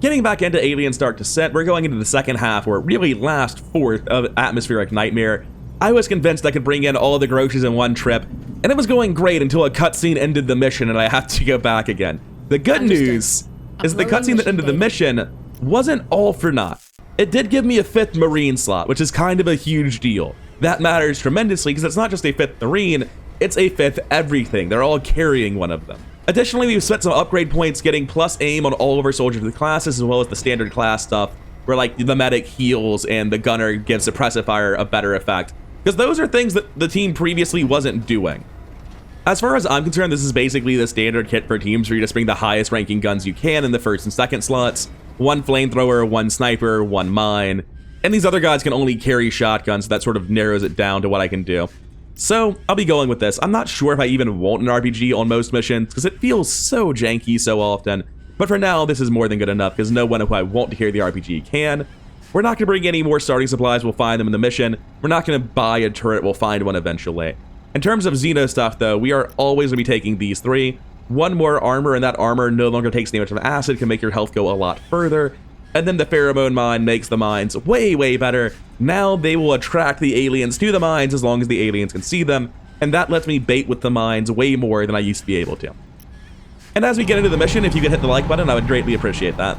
Getting back into Alien's Dark Descent, we're going into the second half, or really last fourth of Atmospheric Nightmare. I was convinced I could bring in all of the groceries in one trip, and it was going great until a cutscene ended the mission and I had to go back again. The good news is the cutscene that ended the mission wasn't all for naught. It did give me a 5th Marine slot, which is kind of a huge deal. That matters tremendously because it's not just a 5th Marine, it's a 5th everything. They're all carrying one of them. Additionally, we've spent some upgrade points getting plus aim on all of our soldiers with classes, as well as the standard class stuff, where like the medic heals and the gunner gives suppressive fire a better effect, because those are things that the team previously wasn't doing. As far as I'm concerned, this is basically the standard kit for teams where you just bring the highest ranking guns you can in the 1st and 2nd slots, 1 flamethrower, 1 sniper, 1 mine, and these other guys can only carry shotguns, so that sort of narrows it down to what I can do. So, I'll be going with this. I'm not sure if I even want an RPG on most missions, because it feels so janky so often, but for now, this is more than good enough, because no one who I want to carry the RPG can. We're not going to bring any more starting supplies, we'll find them in the mission. We're not going to buy a turret, we'll find one eventually. In terms of Xeno stuff, though, we are always going to be taking these 3. 1 more armor, and that armor no longer takes damage from acid, can make your health go a lot further. And then the pheromone mine makes the mines way, way better. Now they will attract the aliens to the mines as long as the aliens can see them, and that lets me bait with the mines way more than I used to be able to. And as we get into the mission, if you could hit the like button, I would greatly appreciate that.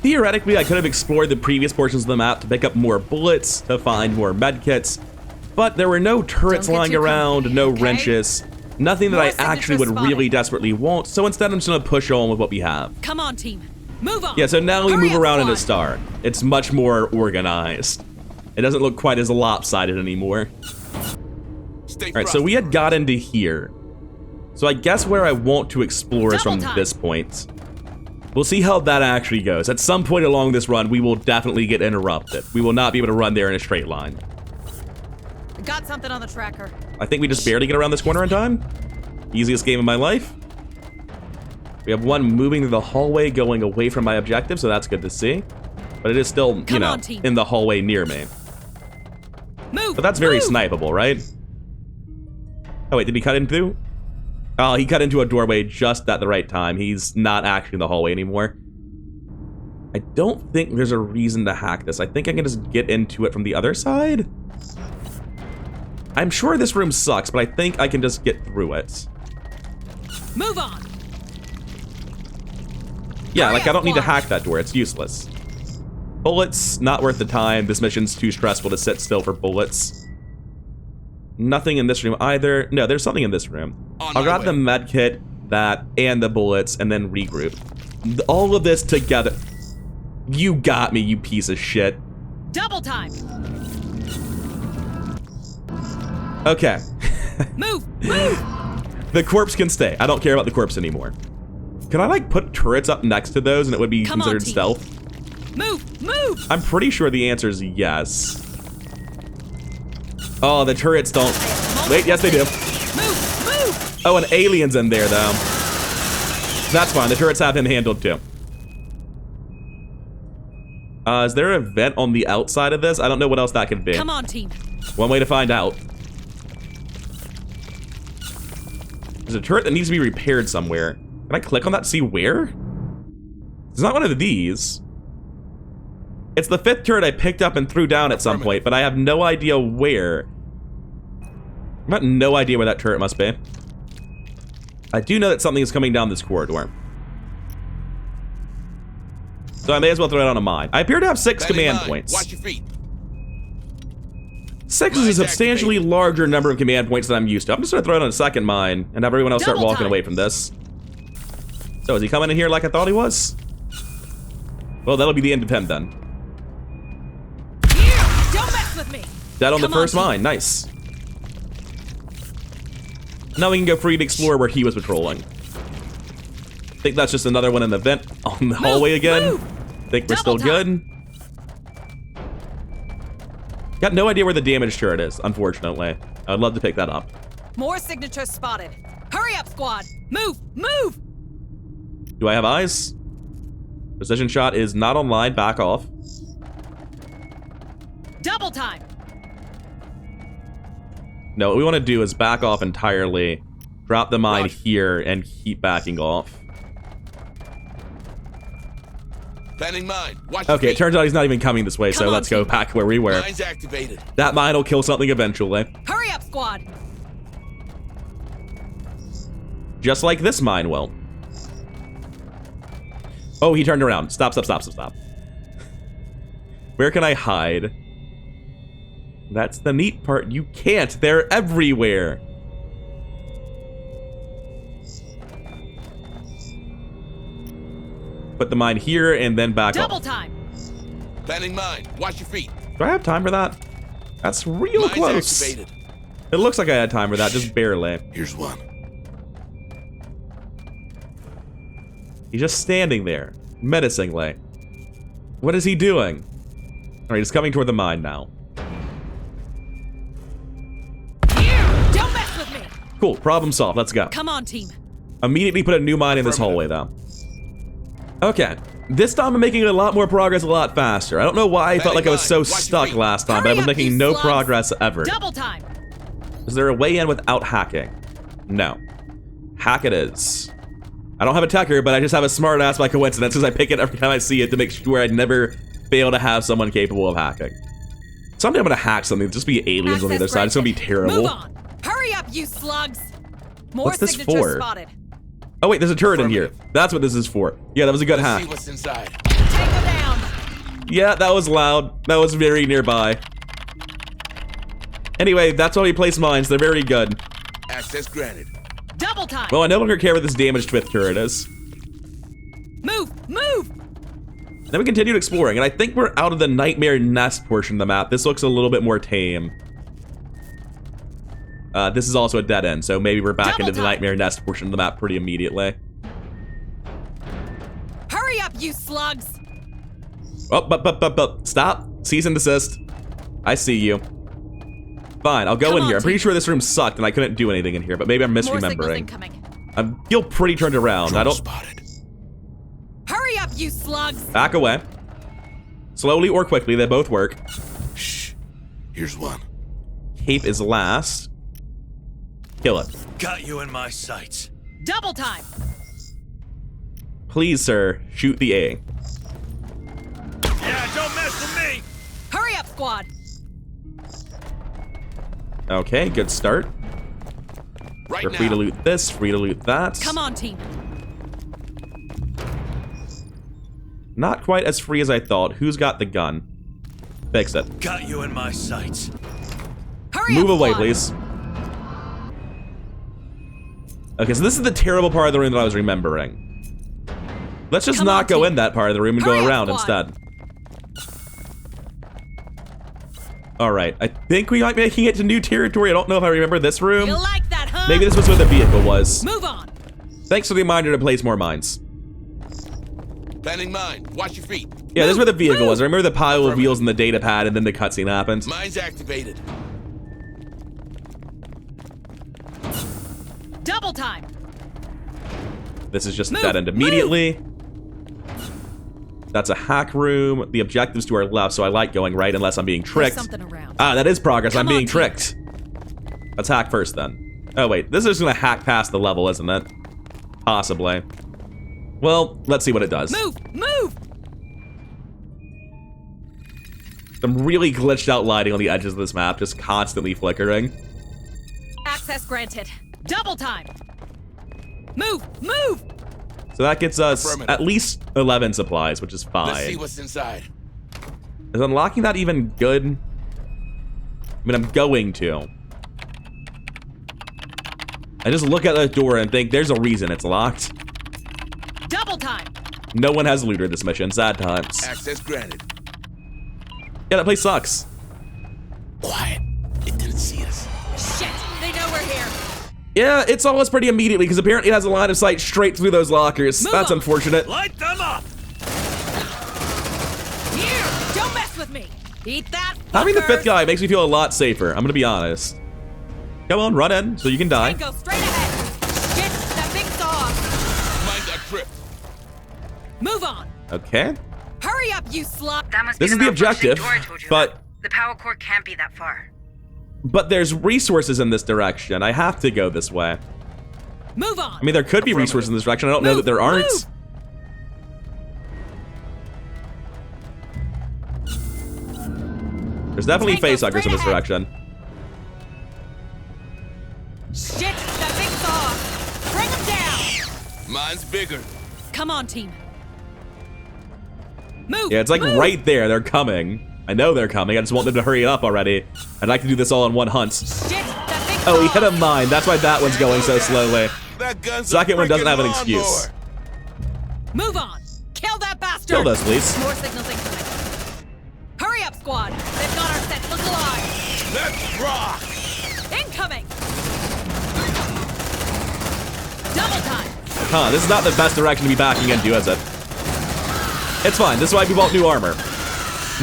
Theoretically, I could have explored the previous portions of the map to pick up more bullets, to find more medkits, but there were no turrets lying around, no wrenches, nothing that I actually would really desperately want, so instead I'm just gonna push on with what we have. Come on, team. Move on. Yeah, so now we move around in a star. It's much more organized. It doesn't look quite as lopsided anymore. Alright, so we had got into here. So I guess where I want to explore is from this point. We'll see how that actually goes. At some point along this run, we will definitely get interrupted. We will not be able to run there in a straight line. Got something on the tracker. I think we just barely get around this corner in time. Easiest game of my life. We have 1 moving through the hallway going away from my objective, so that's good to see. But it is still, you know, in the hallway near me. Move, but that's very snipeable, right? Oh wait, did he cut in through? Oh, he cut into a doorway just at the right time. He's not actually in the hallway anymore. I don't think there's a reason to hack this. I think I can just get into it from the other side. I'm sure this room sucks, but I think I can just get through it. Move on. Yeah, like I don't need to hack that door. It's useless. Bullets, not worth the time. This mission's too stressful to sit still for bullets. Nothing in this room either. No, there's something in this room. I'll grab the med kit, that, and the bullets, and then regroup. All of this together. You got me, you piece of shit. Double time. Okay. Move, move. The corpse can stay. I don't care about the corpse anymore. Can I like put turrets up next to those and it would be considered stealth? Move, move. I'm pretty sure the answer is yes. Oh, the turrets don't. Wait, yes they do. Move, move. Oh, an alien's in there though. That's fine. The turrets have him handled too. Is there a vent on the outside of this? I don't know what else that could be. Come on, team. One way to find out. There's a turret that needs to be repaired somewhere. Can I click on that to see where? It's not one of these. It's the 5th turret I picked up and threw down at some point, but I have no idea where. I've got no idea where that turret must be. I do know that something is coming down this corridor. So I may as well throw it on a mine. I appear to have 6 command points. Watch your feet. 6 is a substantially larger number of command points than I'm used to. I'm just gonna throw it on a second mine and have everyone else start walking away from this. So is he coming in here like I thought he was? Well, that'll be the end of him then. Don't mess with me. Dead on the first mine, nice. Now we can go free to explore where he was patrolling. I think that's just another one in the vent on the hallway again. Think we're still good. Got no idea where the damage turret is, unfortunately. I'd love to pick that up. More signatures spotted. Hurry up, squad. Move, move. Do I have eyes? Precision shot is not online, back off. Double time. No, what we want to do is back off entirely, drop the mine here, and keep backing off. Planning mine. Watch your Okay, it feet. turns out he's not even coming this way, so Come on, let's go team. back where we were. Mine's activated. That mine will kill something eventually. Hurry up, squad. Just like this mine will. Oh, he turned around. Stop, stop, stop, stop, stop. Where can I hide? That's the neat part. You can't. They're everywhere. Put the mine here and then back Double up. time. Planning mine. Watch your feet. Do I have time for that? That's real Mine's close. activated. It looks like I had time for that, just barely. Here's one. He's just standing there, menacingly. What is he doing? All right, he's coming toward the mine now. You! Don't mess with me. Cool, problem solved. Let's go. Come on, team. Immediately put a new mine in this hallway, though. Okay, this time I'm making a lot more progress a lot faster. I don't know why I felt like I was so stuck last time, but I was Hurry up, making you no slugs. progress ever. Double time. Is there a way in without hacking? No. Hack it is. I don't have a techer, but I just have a smart ass by coincidence because I pick it every time I see it to make sure I'd never fail to have someone capable of hacking. Someday I'm gonna hack something, just be aliens on the other side. It's gonna be terrible. Move on. Hurry up, you slugs. More What's this signatures for? spotted. Oh wait, there's a turret in here. That's what this is for. Yeah, that was a good See hack. what's inside. Take her down. Yeah, that was loud. That was very nearby. Anyway, that's why we place mines. They're very good. Access granted. Double time. Well, I no longer care what this damaged fifth turret is. Move. Move. Then we continued exploring, and I think we're out of the Nightmare Nest portion of the map. This looks a little bit more tame. This is also a dead end, so maybe we're back Double into the time. Nightmare Nest portion of the map pretty immediately. Hurry up, you slugs. Oh, stop. Cease and desist. I see you. Fine, I'll go Come in on, here. I'm pretty team. sure this room sucked and I couldn't do anything in here, but maybe I'm More signals misremembering. incoming. I feel pretty turned around. I Drone don't... spotted. Hurry up, you slugs. Back away. Slowly or quickly, they both work. Shh. Here's one. Cape is last. Kill it. Got you in my sights. Double time. Please, sir, shoot the A. Yeah, don't mess with me. Hurry up, squad. Okay, good start. Right We're now. free to loot this, free to loot that. Come on, team. Not quite as free as I thought. Who's got the gun? Fix it. Got you in my sights. Hurry Move up, away, squad. please. Okay, so this is the terrible part of the room that I was remembering. Let's just Come not on, go team. in that part of the room and Hurry go up, around squad. instead. Alright, I think we might be making it to new territory. I don't know if I remember this room. You like that, huh? Maybe this was where the vehicle was. Move on. Thanks for the reminder to place more mines. Planning mine. Watch your feet. Yeah, this is where the vehicle Move. was. I remember the pile of wheels and the data pad, and then the cutscene happened. Mine's activated. Double time. This is just Move, dead end move. immediately. That's a hack room. The objective's to our left, so I like going right unless I'm being There's tricked. something around. Ah, that is progress. Come I'm being on, team. tricked. Let's hack first, then. Oh, wait. This is just gonna hack past the level, isn't it? Possibly. Well, let's see what it does. Move. Move. Some really glitched out lighting on the edges of this map, just constantly flickering. Access granted. Double time. Move. Move. So that gets us Affirmative. at least 11 supplies, which is Let's see fine. what's inside. Is unlocking that even good? I mean, I'm going to. I just look at the door and think there's a reason it's locked. Double time. No one has looted this mission. Sad times. Access granted. Yeah, that place sucks. Quiet. It didn't see us. Shit. They know we're here. Yeah, it saw us pretty immediately because apparently it has a line of sight straight through those lockers. Move That's on. unfortunate. Light them up. Here. Don't mess with me. Eat that. Having the fifth fuckers. guy makes me feel a lot safer. I'm gonna be honest. Come on, run in so you can die. Go straight ahead. Shit. That thing saw us. Mine got tripped. Move on. Okay. Hurry up, you slut. That must This be is the malfunctioning objective, door I told you but- about. The power core can't be that far. But there's resources in this direction. I have to go this way. Move on. I mean, there could be resources in this direction. I don't know that there aren't. Move. There's definitely Tango facehuggers in this straight ahead. direction. Shit, that thing saw. Bring him down. Mine's bigger. Come on, team. Move. Yeah, it's like move. right there. They're coming. I know they're coming. I just want them to hurry up already. I'd like to do this all in one hunt. Shit, that thing Oh, he saw. hit a mine. That's why that one's going so slowly. That gun's Second a one doesn't freaking have an lawnmower. excuse. Move on. Kill that bastard. Kill those, please. More signals incoming. Hurry up, squad. They've got our set. Look alive. Let's rock. Incoming. Double time. Huh, this is not the best direction to be backing into, is it? It's fine. This is why we want new armor.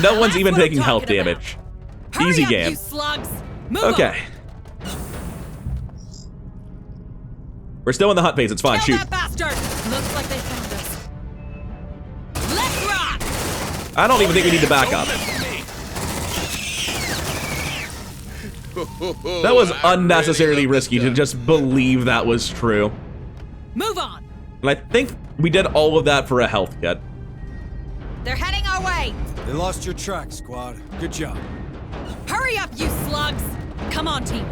No one's That's even what I'm taking health talking about. damage. Hurry Easy up, game. you slugs. Move Okay. We're still in the hunt phase. It's fine. on. Kill Shoot. that bastard. Looks like they found us. Let's rock. I don't even think we need to back up. That was unnecessarily risky to just believe that was true. Move on. And I think we did all of that for a health kit. They're heading our way. They lost your track, squad. Good job. Hurry up, you slugs. Come on, team.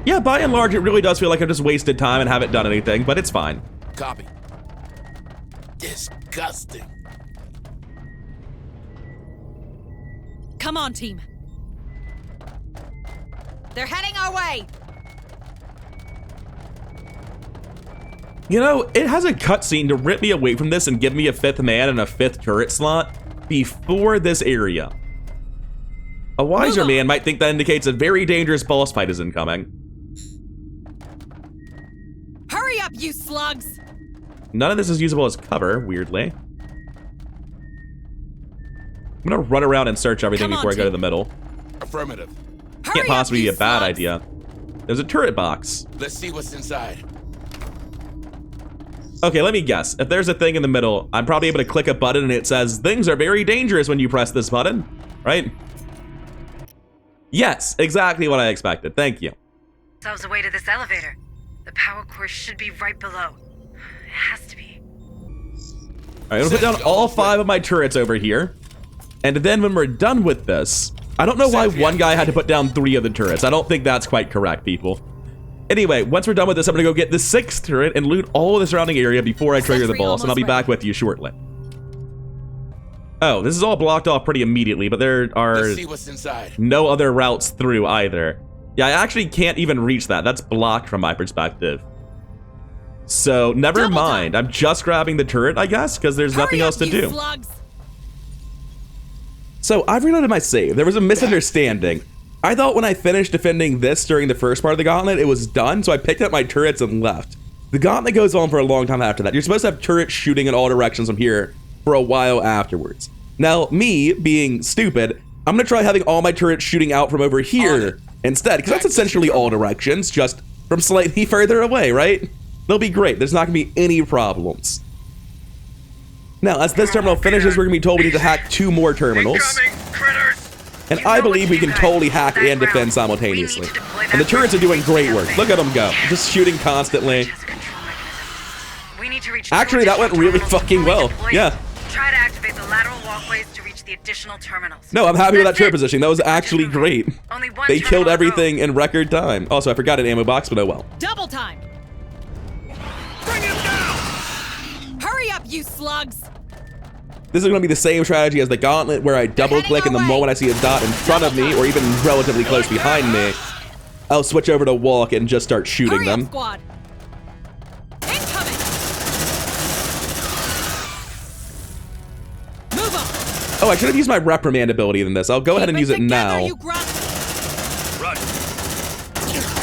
Yeah, by and large, it really does feel like I've just wasted time and haven't done anything, but it's fine. Copy. Disgusting. Come on, team. They're heading our way. You know, it has a cutscene to rip me away from this and give me a 5th man and a 5th turret slot before this area. A wiser Move on. man might think that indicates a very dangerous boss fight is incoming. Hurry up, you slugs. None of this is usable as cover, weirdly. I'm gonna run around and search everything Come on, before I go to team. the middle. Affirmative. Hurry Can't up, possibly be you a bad slugs. idea. There's a turret box. Let's see what's inside. Okay, let me guess. If there's a thing in the middle, I'm probably able to click a button and it says, things are very dangerous when you press this button, right? Yes, exactly what I expected. Thank you. Ourselves away to this elevator. The power core should be right below. It has to be. All right, I'm gonna put down all 5 of my turrets over here. And then when we're done with this, I don't know why one guy had to put down 3 of the turrets. I don't think that's quite correct, people. Anyway, once we're done with this, I'm gonna go get the 6th turret and loot all of the surrounding area before I trigger the Sentry boss, and I'll be almost back with you shortly. Oh, this is all blocked off pretty immediately, but there are Let's see what's inside. no other routes through either. Yeah, I actually can't even reach that. That's blocked from my perspective. So, never Double mind. time. I'm just grabbing the turret, I guess, because there's nothing Hurry else up, to you do. slugs. So, I've reloaded my save. There was a misunderstanding. I thought when I finished defending this during the first part of the gauntlet, it was done, so I picked up my turrets and left. The gauntlet goes on for a long time after that. You're supposed to have turrets shooting in all directions from here for a while afterwards. Now, me, being stupid, I'm gonna try having all my turrets shooting out from over here instead, because that's essentially all directions, just from slightly further away, right? They'll be great. There's not gonna be any problems. Now, as this terminal finishes, we're gonna be told we need to hack 2 more terminals. Incoming, critters! And You I know what believe to we do, can guys. totally hack Hold that and defend ground. simultaneously. We need to deploy And the that turrets are doing great work. ground. Look at them go. Just shooting constantly. Has a control mechanism. We need to reach Actually, two that went additional really terminals fucking before we well. deploy Yeah. it. Try to activate the lateral walkways to reach the additional terminals. No, I'm happy with that That's turret it. positioning. That was actually Just moving. great. Only one They terminal killed to go. everything in record time. Also, I forgot an ammo box, but oh well. Double time. Bring him down! Hurry up, you slugs. This is going to be the same strategy as the gauntlet, where I double click and the our way. moment I see a dot in front of me, or even relatively close behind me, I'll switch over to walk and just start shooting Hurry them. up, squad. Incoming. Move on. Oh, I should have used my reprimand ability in this. I'll go ahead and use it now. You grunt. Run!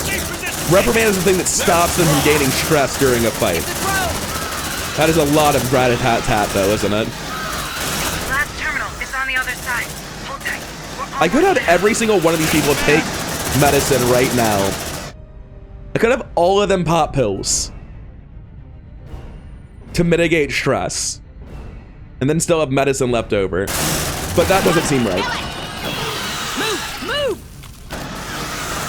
Take position! Reprimand is the thing that stops them from gaining stress during a fight. The drone. That is a lot of rat-a-tat-tat, though, isn't it? Last terminal is on the other side. Hold tight. We're I could have almost there. every single one of these people take medicine right now. I could have all of them pop pills to mitigate stress, and then still have medicine left over. But that doesn't seem right. Move.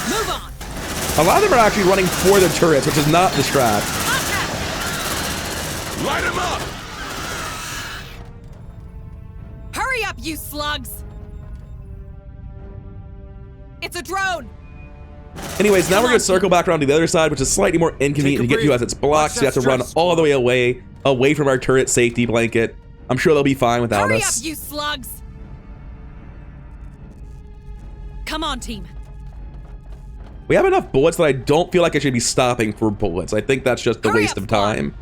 Move on. A lot of them are actually running for the turrets, which is not the strat. Light him up! Hurry up, you slugs. That's a drone! Anyways, now Come we're going on, to circle back around to the other side, which is slightly more inconvenient to Take a get to breath. as it's blocked, so you have to Watch run that all the way stress, away from our turret safety blanket. I'm sure they'll be fine without Hurry us. up, you slugs! Come on, team. We have enough bullets that I don't feel like I should be stopping for bullets. I think that's just a Hurry waste up, of squad. time.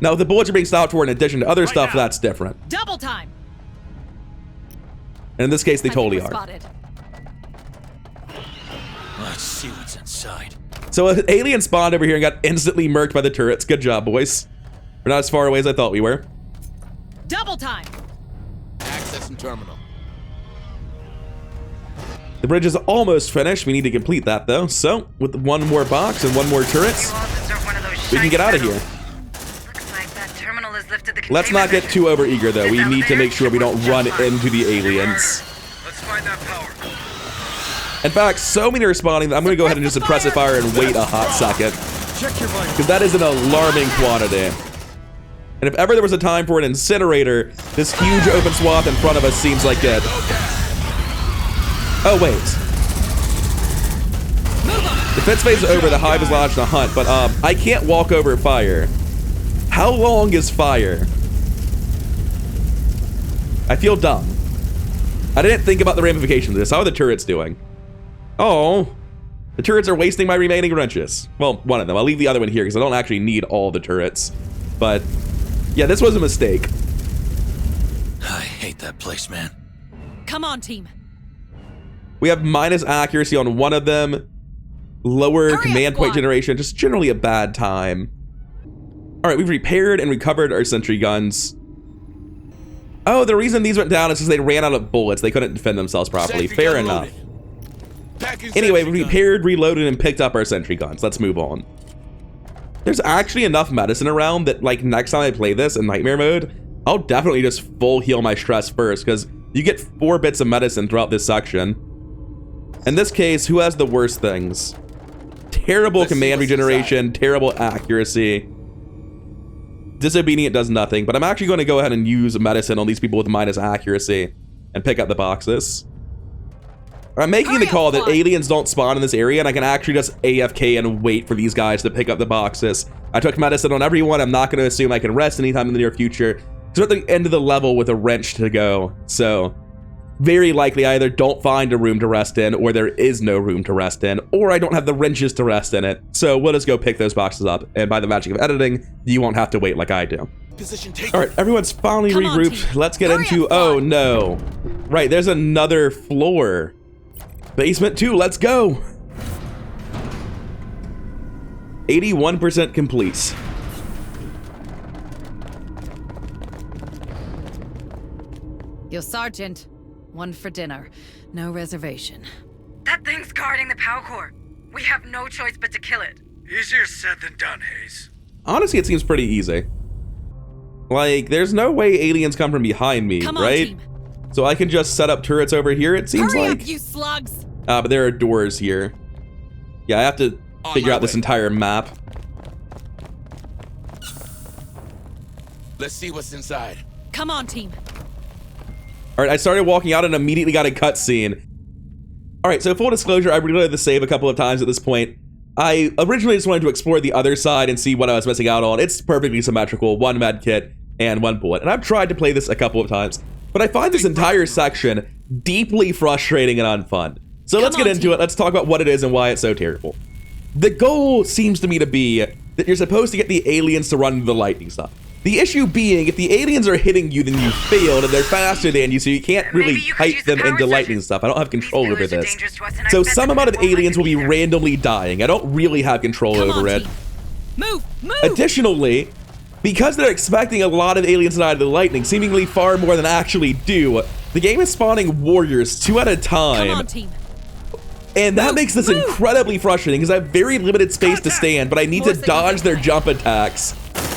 Now, if the bullets are being stopped for in addition to other Right stuff, now. that's different. Double time! And in this case, they I think totally we're are. spotted. Let's see what's inside. So an alien spawned over here and got instantly murked by the turrets. Good job, boys. We're not as far away as I thought we were. Double time! Accessing terminal. The bridge is almost finished. We need to complete that, though. So, with one more box and one more turret, You all deserve one of those we can shiny get out of medals. here. Looks like that terminal has lifted the Let's not get too overeager, though. We need to make sure we don't run into the aliens. Let's find that power. In fact, so many are spawning that I'm going to go ahead and just suppress the fire and wait a hot second. Check your vitals. Because that is an alarming quantity. And if ever there was a time for an incinerator, this huge open swath in front of us seems like it. Oh, wait. Defense phase is over, the hive is lodged in a hunt, but I can't walk over fire. How long is fire? I feel dumb. I didn't think about the ramifications of this. How are the turrets doing? Oh, the turrets are wasting my remaining wrenches. Well, one of them. I'll leave the other one here because I don't actually need all the turrets. But yeah, this was a mistake. I hate that place, man. Come on, team. We have minus accuracy on one of them. Lower Hurry up, command point squad. generation. Just generally a bad time. All right, we've repaired and recovered our sentry guns. Oh, the reason these went down is because they ran out of bullets. They couldn't defend themselves properly. Sentry Fair gun enough. loaded. Packing Anyway, sentry we gun. repaired, reloaded, and picked up our sentry guns. Let's move on. There's actually enough medicine around that, like, next time I play this in nightmare mode, I'll definitely just full heal my stress first, because you get 4 bits of medicine throughout this section. In this case, who has the worst things? Terrible Let's see command what's regeneration, terrible accuracy. Disobedient does nothing, but I'm actually going to go ahead and use medicine on these people with minus accuracy and pick up the boxes. I'm making Hurry the call up, that squad. aliens don't spawn in this area, and I can actually just AFK and wait for these guys to pick up the boxes. I took medicine on everyone. I'm not going to assume I can rest anytime in the near future. So at the end of the level with a wrench to go. So very likely I either don't find a room to rest in, or there is no room to rest in, or I don't have the wrenches to rest in it. So we'll just go pick those boxes up, and by the magic of editing, you won't have to wait like I do. Position taken. All right, everyone's finally Come on, regrouped. team. Let's get Hurry into, up, oh squad. no. Right, there's another floor. Basement 2, let's go. 81% complete. Your sergeant. One for dinner. No reservation. That thing's guarding the power core. We have no choice but to kill it. Easier said than done, Hayes. Honestly, it seems pretty easy. Like, there's no way aliens come from behind me, Come on, right? team. So I can just set up turrets over here, it seems Hurry like. up, you slugs! But there are doors here. Yeah, I have to On figure my out this way. entire map. Let's see what's inside. Come on, team. All right, I started walking out and immediately got a cutscene. All right, so full disclosure, I reloaded the save a couple of times at this point. I originally just wanted to explore the other side and see what I was missing out on. It's perfectly symmetrical, 1 med kit and 1 bullet. And I've tried to play this a couple of times, but I find this entire section deeply frustrating and unfun. So let's Come get on, into team. it. Let's talk about what it is and why it's so terrible. The goal seems to me to be that you're supposed to get the aliens to run into the lightning stuff. The issue being, if the aliens are hitting you, then you failed, and they're faster than you, so you can't really Maybe you could hype use the them into power lightning surges. stuff. I don't have control These over pillars are this. dangerous to us, and I So bet some the amount of people won't aliens will like be it either. randomly dying. I don't really have control Come over on, it. team. Move! Move! Additionally, because they're expecting a lot of aliens to die to the lightning, seemingly far more than actually do, the game is spawning warriors 2 at a Come on, time. team. And that Move, makes this move. incredibly frustrating because I have very limited space to stand, but I need to More signals dodge in their play. jump attacks.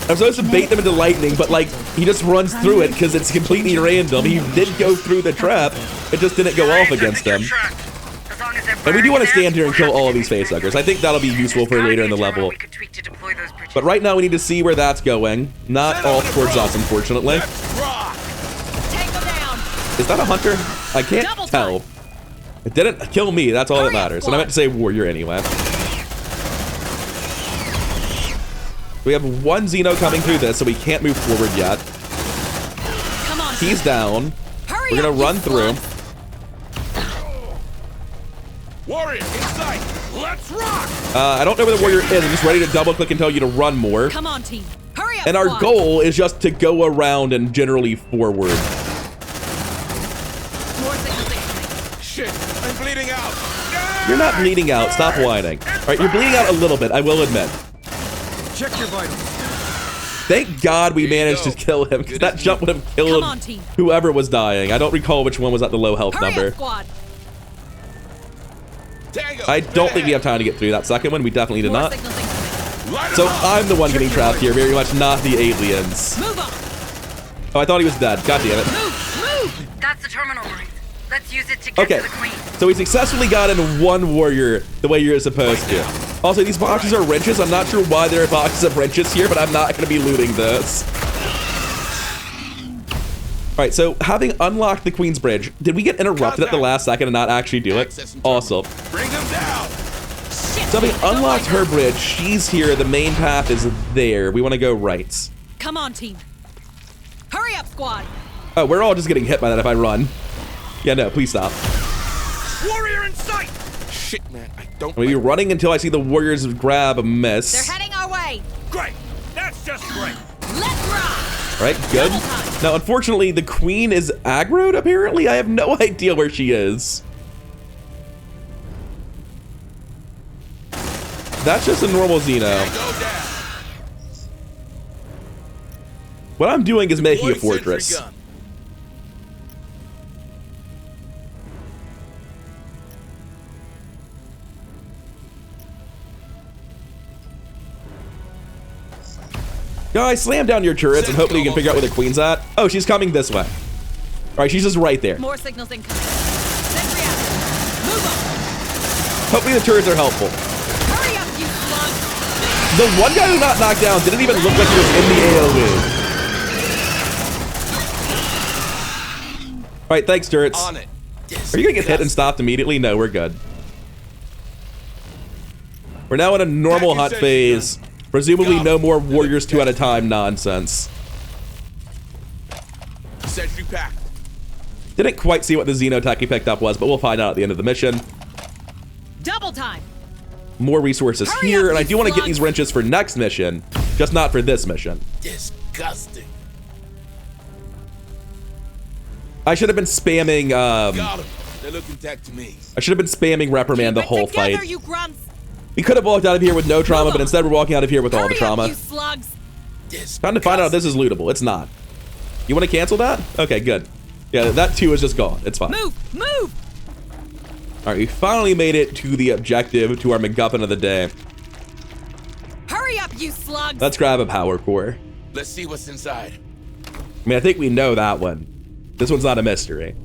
I'm supposed to bait them into lightning, but like, he just runs through it because it's completely random. He did go through the trap, it just didn't go off Hayes, I against think you're him. trapped. As long as they're And we do want to burning stand here and there, kill we'll all have of these to get facehuggers. I think that'll be useful for There's later in the gotta be a terminal level. we could tweak to deploy those bridges. But right now we need to see where that's going. Not all towards us, unfortunately. Let's rock. Take them down! Is that a hunter? I can't Double tell. time. It didn't kill me, that's all that Hurry up, matters. And I meant to say warrior anyway. We have one Xeno coming through this, so we can't move forward yet. Come on. He's down. Hurry We're gonna up, you run through. slugs. Warrior, inside. Let's rock. I don't know where the warrior is. I'm just ready to double click and tell you to run more. Come on, team. Hurry up. And our squad. goal is just to go around and generally forward. More signals incoming. Shit, I'm bleeding out. You're not bleeding out. Stop whining. All right, you're bleeding out a little bit, I will admit. Check your vitals. Thank God we Here you managed go. to kill him, because Good that as jump would have Come killed on, team. whoever was dying. I don't recall which one was at the low health Hurry number. up, squad. Tango. I don't think we have time to get through that second one. We definitely did More not. signals incoming. Light 'em So up. I'm the one getting trapped here, very much not the aliens. Move on. Oh, I thought he was dead. God damn it. Move. That's the terminal, Marines. Let's use it to get Okay, to the Queen. so we successfully got in one warrior the way you're supposed to. Also, these boxes are wrenches. I'm not sure why there are boxes of wrenches here, but I'm not going to be looting those. All right, so having unlocked the Queen's Bridge, did we get interrupted at the last second and not actually do it? Access and terminal. Awesome. Bring them down. Shit. So having I don't unlocked like her this. bridge, she's here. The main path is there. We want to go right. Come on, team. Hurry up, squad. Oh, we're all just getting hit by that if I run. Yeah, no, please stop. Warrior in sight. Shit, man, I don't. I'm gonna be running until I see the warriors grab a They're miss. heading our way. Great. That's just great. Let's rock. Right, good. Double time. Now, unfortunately, the queen is aggroed, apparently. I have no idea where she is. That's just a normal Xeno. Go down. What I'm doing is making a Boy, sentry fortress. gun. Guys, slam down your turrets and hopefully you can figure out where the queen's at. Oh, she's coming this way. All right, she's just right there. More signals incoming. Sentry out. Move on. Hopefully the turrets are helpful. Hurry up, you slugs. The one guy who got knocked down didn't even look like he was in the AoE. All right, thanks, turrets. On it. Are you gonna get hit and stopped immediately? No, we're good. We're now in a normal hunt phase. Presumably no more warriors 2 at a time nonsense. Sentry packed. Didn't quite see what the Xenotech he picked up was, but we'll find out at the end of the mission. Double time. More resources Hurry here, up, and I you do want to get slugs. these wrenches for next mission, just not for this mission. Disgusting. I should have been spamming, Got them. They're looking back to me. I should have been spamming reprimand the Keep it whole together, fight. you grunts. We could have walked out of here with no trauma, Move but on. instead we're walking out of here with all the Hurry trauma. up, you slugs. Time to find out if this is lootable. It's not. You want to cancel that? Okay, good. Yeah, that too is just gone. It's fine. Move. Move. All right, we finally made it to the objective, to our MacGuffin of the day. Hurry up, you slugs. Let's grab a power core. Let's see what's inside. I mean, I think we know that one. This one's not a mystery.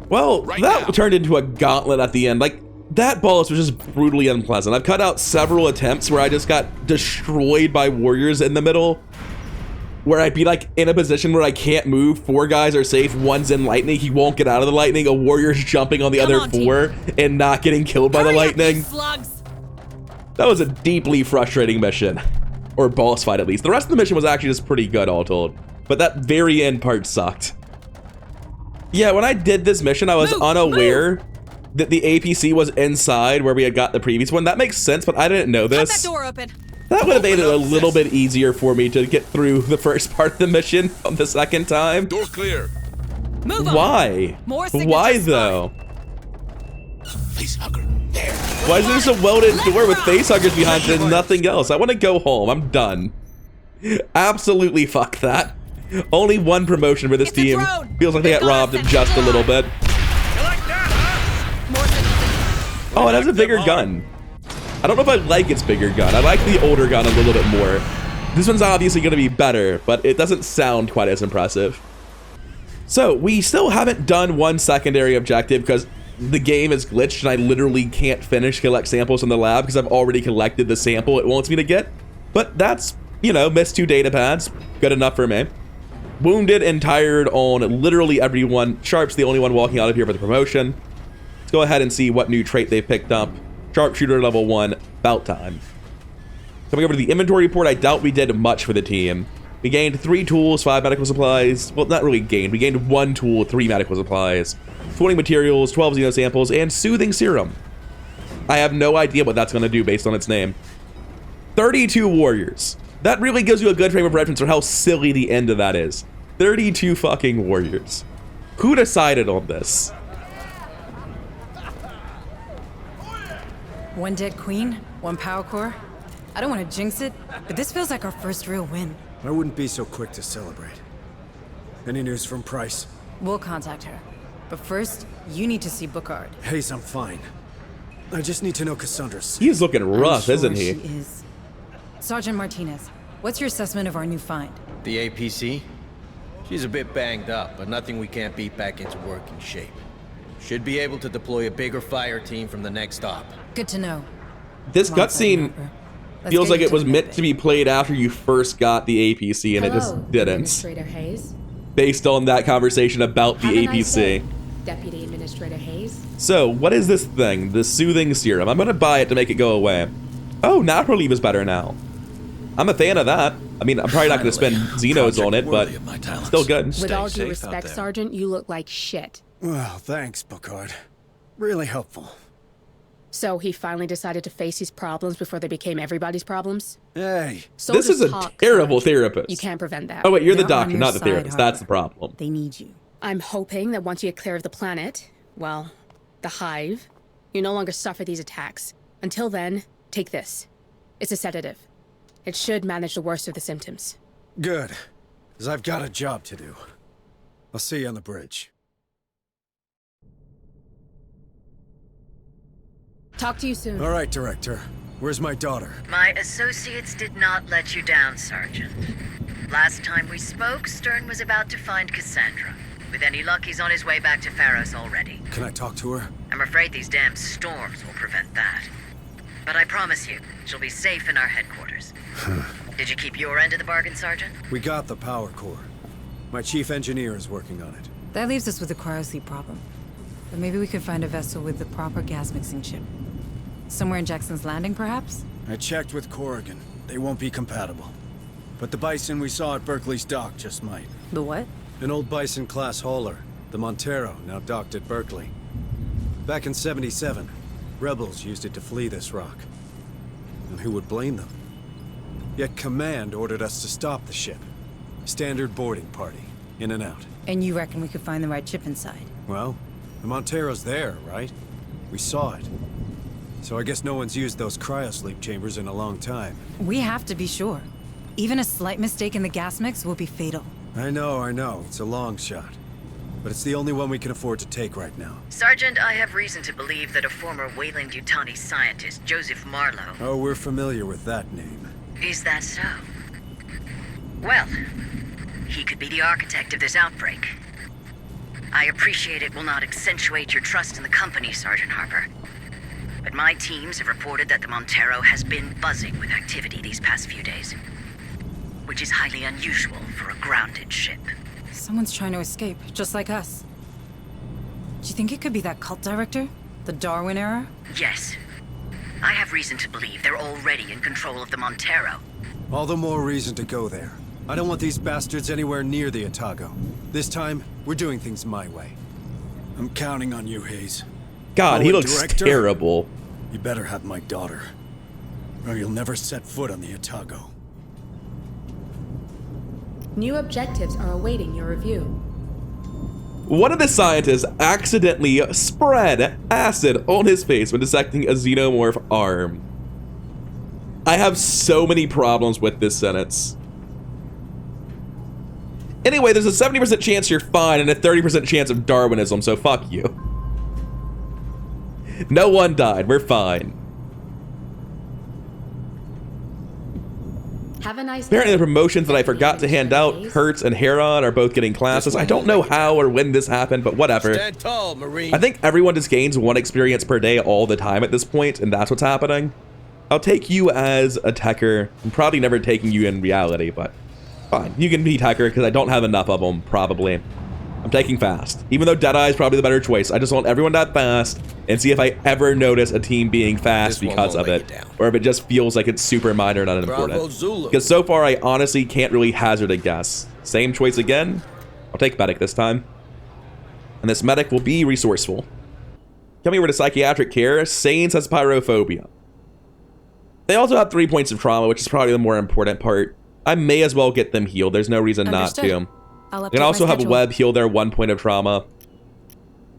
Well, Right that now. turned into a gauntlet at the end. Like, that boss was just brutally unpleasant. I've cut out several attempts where I just got destroyed by warriors in the middle, where I'd be like in a position where I can't move. 4 guys are safe. One's in lightning. He won't get out of the lightning. A warrior's jumping on the Come other on, team. 4 and not getting killed by the Hurry up, you lightning. slugs. That was a deeply frustrating mission. Or boss fight, at least. The rest of the mission was actually just pretty good, all told. But that very end part sucked. Yeah, when I did this mission, I was Move, unaware that the APC was inside where we had got the previous one. That makes sense, but I didn't know Cut that this. door open. That would have made it a Open up, little sis. bit easier for me to get through the first part of the mission on the second time. Door clear. Move on. Why? More signatures Why, spotted. though? Face hugger. There. Why is there just a welded Let's door with rock. facehuggers behind it and nothing else? I want to go home. I'm done. Absolutely fuck that. Only one promotion for this It's a team. drone. Feels like they They've got got robbed us just a sent little alive. bit. You like that, More signals. Oh, it has a bigger gun. I don't know if I like its bigger gun. I like the older gun a little bit more. This one's obviously going to be better, but it doesn't sound quite as impressive. So, we still haven't done one secondary objective because the game is glitched and I literally can't finish collect samples in the lab because I've already collected the sample it wants me to get. But that's, you know, missed 2 data pads. Good enough for me. Wounded and tired on literally everyone. Sharp's the only one walking out of here for the promotion. Let's go ahead and see what new trait they picked up. Sharpshooter level 1, about time. Coming over to the inventory report, I doubt we did much for the team. We gained 3 tools, 5 medical supplies. Well, not really gained. We gained 1 tool, 3 medical supplies, 20 materials, 12 xeno samples, and soothing serum. I have no idea what that's going to do based on its name. 32 warriors. That really gives you a good frame of reference for how silly the end of that is. 32 fucking warriors. Who decided on this? One dead queen, 1 power core. I don't want to jinx it, but this feels like our first real win. I wouldn't be so quick to celebrate. Any news from Price? We'll contact her. But first, you need to see Bookard. Hayes, I'm fine. I just need to know Cassandra's. He's looking rough, I'm isn't sure he? She is. Sergeant Martinez, what's your assessment of our new find? The APC? She's a bit banged up, but nothing we can't beat back into working shape. Should be able to deploy a bigger fire team from the next stop. Good to know. This Come on, Sergeant cutscene Harper. Let's feels get like you it was the meant bit. to be played after you first got the APC, and it Hello, just didn't. Administrator Hayes. Based on that conversation about the Have a nice day, APC. Deputy Administrator Hayes. So, what is this thing? The soothing serum. I'm gonna buy it to make it go away. Oh, natural leave is better now. I'm a fan of that. I mean, I'm probably not gonna spend Xenos on it, but still good. With all due safe out respect, there. Sergeant, you look like shit. Well, thanks, Bookard. Really helpful. So he finally decided to face his problems before they became everybody's problems? Hey, This is a terrible therapist. You can't prevent that. Oh wait, you're the They're on doctor, your not the side, therapist. That's the Harper. problem. They need you. I'm hoping that once you get clear of the planet, well, the hive, you no longer suffer these attacks. Until then, take this. It's a sedative. It should manage the worst of the symptoms. good. Because I've got a job to do. I'll see you on the bridge. Talk to you soon. All right, Director. Where's my daughter? My associates did not let you down, Sergeant. Last time we spoke, Stern was about to find Cassandra. With any luck, he's on his way back to Pharos already. Can I talk to her? I'm afraid these damn storms will prevent that. But I promise you, she'll be safe in our headquarters. Did you keep your end of the bargain, Sergeant? We got the power core. My chief engineer is working on it. That leaves us with a cryosleep problem. But maybe we could find a vessel with the proper gas mixing chip. Somewhere in Jackson's Landing, perhaps? I checked with Corrigan. They won't be compatible. But the Bison we saw at Berkeley's dock just might. The what? An old Bison-class hauler, the Montero, now docked at Berkeley. Back in '77, rebels used it to flee this rock. And who would blame them? Yet Command ordered us to stop the ship. Standard boarding party, in and out. And you reckon we could find the right chip inside? Well, the Montero's there, right? We saw it. So I guess no one's used those cryosleep chambers in a long time. We have to be sure. Even a slight mistake in the gas mix will be fatal. I know. It's a long shot. But it's the only one we can afford to take right now. Sergeant, I have reason to believe that a former Wayland-Yutani scientist, Joseph Marlowe... Oh, we're familiar with that name. Is that so? Well, he could be the architect of this outbreak. I appreciate it will not accentuate your trust in the company, Sergeant Harper. But my teams have reported that the Montero has been buzzing with activity these past few days. Which is highly unusual for a grounded ship. Someone's trying to escape, just like us. Do you think it could be that cult director? The Darwin era? Yes. I have reason to believe they're already in control of the Montero. All the more reason to go there. I don't want these bastards anywhere near the Otago. This time, we're doing things my way. I'm counting on you, Hayes. God, he Oh, looks Director? terrible. You better have my daughter, or you'll never set foot on the Otago. New objectives are awaiting your review. One of the scientists accidentally spread acid on his face when dissecting a xenomorph arm. I have so many problems with this sentence. Anyway, there's a 70% chance you're fine and a 30% chance of Darwinism, so fuck you. No one died, we're fine. Have a nice Apparently the day. promotions that I forgot to hand out, Kurtz and Heron, are both getting classes. I don't know how or when this happened, but whatever. Stand tall, Marine. I think everyone just gains 1 experience per day all the time at this point, and that's what's happening. I'll take you as a techer. I'm probably never taking you in reality, but Fine, you can be Tucker, because I don't have enough of them, probably. I'm taking fast. Even though Deadeye is probably the better choice, I just want everyone to have fast and see if I ever notice a team being fast because of it. Or if it just feels like it's super minor and unimportant. Because so far, I honestly can't really hazard a guess. Same choice again. I'll take Medic this time. And this Medic will be resourceful. Coming over to psychiatric care, Saints has pyrophobia. They also have 3 points of trauma, which is probably the more important part. I may as well get them healed. There's no reason not to. You can also have Webb heal their 1 point of trauma.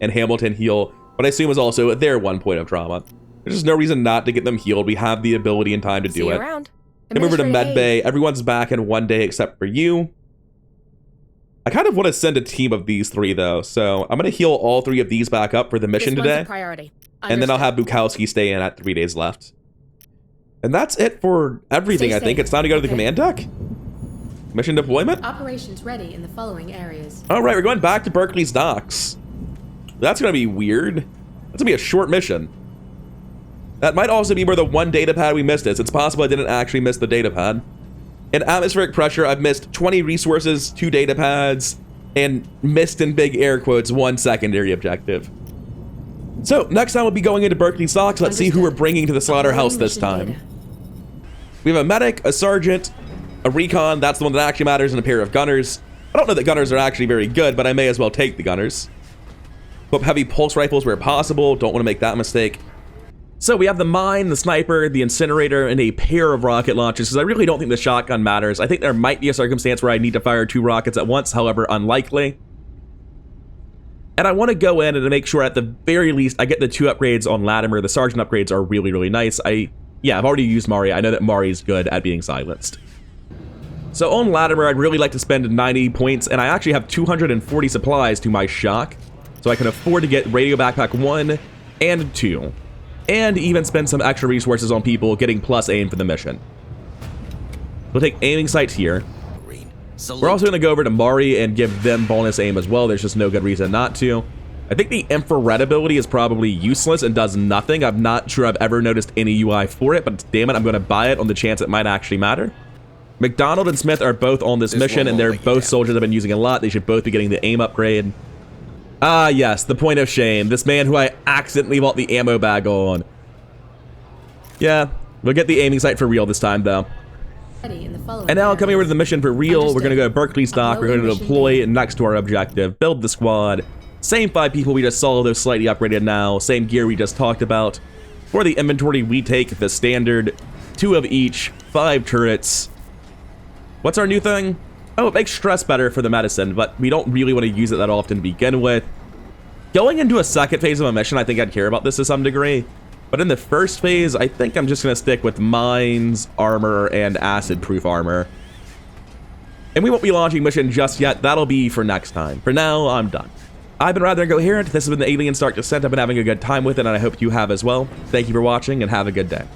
And Hamilton heal what I assume is also their 1 point of trauma. There's just no reason not to get them healed. We have the ability and time to do it. Come over to Medbay. Everyone's back in 1 day except for you. I kind of want to send a team of these 3, though. So I'm going to heal all 3 of these back up for the mission today. And then I'll have Bukowski stay in at 3 days left. And that's it for everything, I think. It's time to go to the command deck. Mission deployment. Operations ready in the following areas. All right, we're going back to Berkeley's docks. That's going to be weird. That's going to be a short mission. That might also be where the 1 data pad we missed is. It's possible I didn't actually miss the data pad. In atmospheric pressure, I've missed 20 resources, 2 data pads, and missed in big air quotes 1 secondary objective. So, next time we'll be going into Berkeley's docks. Let's see who we're bringing to the slaughterhouse this time. We have a medic, a sergeant, a recon, that's the one that actually matters, and a pair of gunners. I don't know that gunners are actually very good, but I may as well take the gunners. Put heavy pulse rifles where possible, don't want to make that mistake. So we have the mine, the sniper, the incinerator, and a pair of rocket launchers, because I really don't think the shotgun matters. I think there might be a circumstance where I need to fire 2 rockets at once, however unlikely. And I want to go in and make sure at the very least I get the 2 upgrades on Latimer. The sergeant upgrades are really, really nice. Yeah, I've already used Mari. I know that Mari's good at being silenced. So on Latimer, I'd really like to spend 90 points, and I actually have 240 supplies to my shock. So I can afford to get radio backpack 1 and 2. And even spend some extra resources on people getting plus aim for the mission. We'll take aiming sights here. We're also going to go over to Mari and give them bonus aim as well. There's just no good reason not to. I think the infrared ability is probably useless and does nothing. I'm not sure I've ever noticed any UI for it, but damn it, I'm going to buy it on the chance it might actually matter. McDonald and Smith are both on this mission, and they're both soldiers I've been using a lot. They should both be getting the aim upgrade. Ah, yes, the point of shame. This man who I accidentally bought the ammo bag on. Yeah, we'll get the aiming sight for real this time, though. And now, coming over to the mission for real, we're going to go to Berkeley's dock. We're going to deploy next to our objective, build the squad. Same 5 people we just saw, though slightly upgraded now. Same gear we just talked about. For the inventory, we take the standard 2 of each, 5 turrets. What's our new thing? Oh, it makes stress better for the medicine, but we don't really want to use it that often to begin with. Going into a second phase of a mission, I think I'd care about this to some degree. But in the first phase, I think I'm just going to stick with mines, armor, and acid-proof armor. And we won't be launching mission just yet. That'll be for next time. For now, I'm done. I've been Rather Incoherent. This has been the Alien Stark Descent. I've been having a good time with it, and I hope you have as well. Thank you for watching, and have a good day.